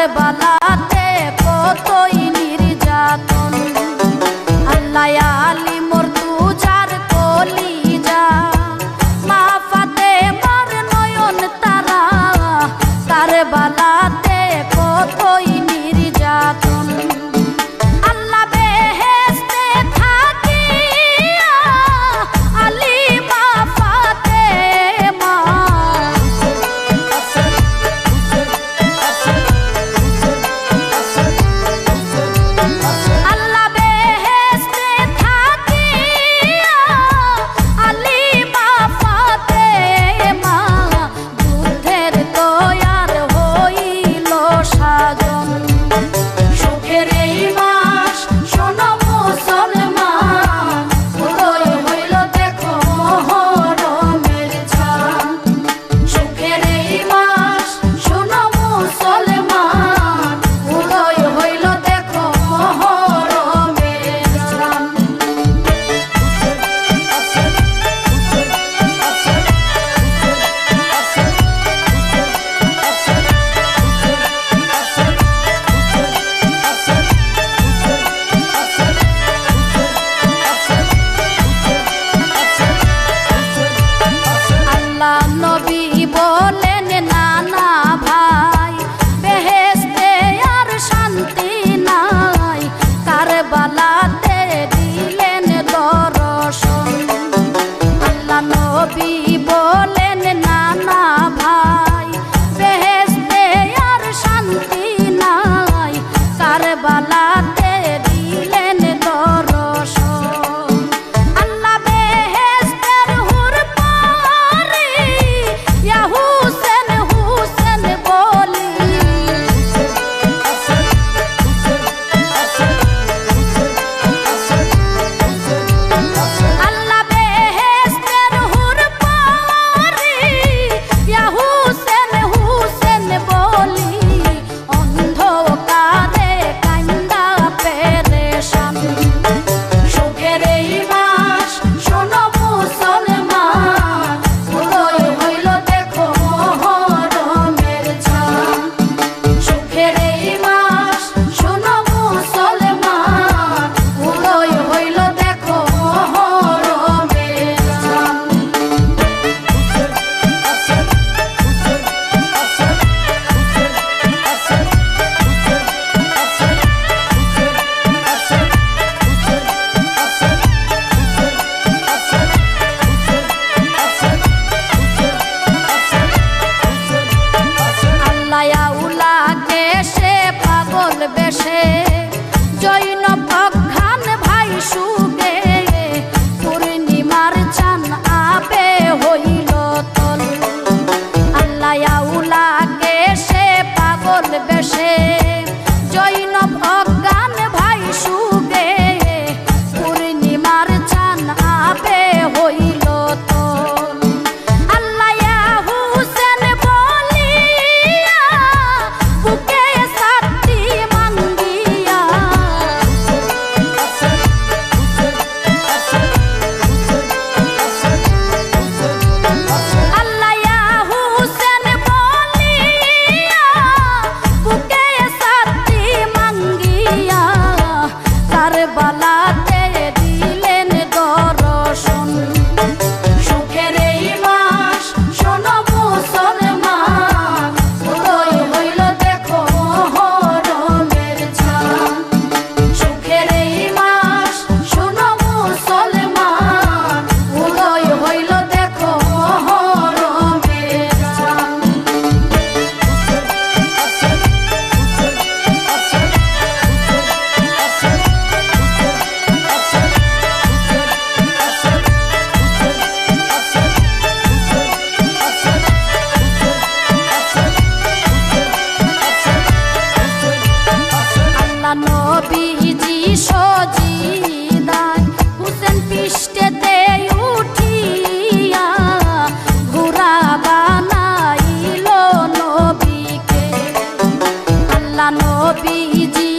কারবালাতে কতই নির্যাতন। আল্লাহ আলী মোর তুজার কলিজা, মা ফাতেমার নয়ন তারা, কারবালাতে কতই নির্যাতন। আল্লাহ বেহেশতে থাকিয়া আলী মা ফাতেমা, আল্লাহ বেহেশতে থাকিয়া আলী মা ফাতেমা, যুদ্ধের তৈয়ার হইল সাজন। সুখের এই মাস শোনো মুসলমান, উদয় হইল দেখো মহরমের চাঁদ। সুখের এই মাস শোনো মুসলমান, উদয় হইল দেখো মহরমের চাঁদ। আল্লাহ নবী বলেন নানা ভাই, বেহেশতে আর শান্তি নাই, কারবালাতে দিলেন দর্শন। আল্লাহ নবী বলেন নানা ভাই, বেহেশতে আর শান্তি নাই, কারবালাতে দিলেন দর্শন। আল্লাহ বেহেশতের হুর পারি ইয়া হুসেন হুসেন বলি, আল্লাহ বেহেশতের হুর পারি ইয়া হুসেন হুসেন বলি, অন্ধকারে কান্দা পেরেশান। সুখের এই মাস শোনো মুসলমান, উদয় হইল দেখো মহরমের চাঁদ। সুখের এই মাস শোনো মুসলমান, উদয় হইল দেখো মহরমের চাঁদ। আল্লাহ আউলাকে সে পাগল বেশে, জৈনব অজ্ঞান ভাই সুগে, পূর্ণিমার চান আপে হইল তল। আল্লাহ আউলাকে সে পাগল বেশে, জৈনব অজ্ঞান ভাই সুগে, পূর্ণিমার চান আপে হইল তল। আল্লাহ হুসেন বলিয়া বুকে সাথী মাঙ্গিয়া, আল্লাহ হুসেন বলিয়া বুকে সাথী মাঙ্গিয়া, কারবালাতে দিলেন দর্শন। সুখের এই মাস শোনো মুসলমান, উদয় হইল দেখো মহরমের চাঁদ। সুখের এই মাস শোনো মুসলমান, উদয় হইল দেখো মহরমের চাঁদ। আল্লাহ নবীজি সজিদায় হুসেন পৃষ্ঠেতে উঠিয়া, ঘোড়া বানাইল নবীকে। আল্লাহ নবীজি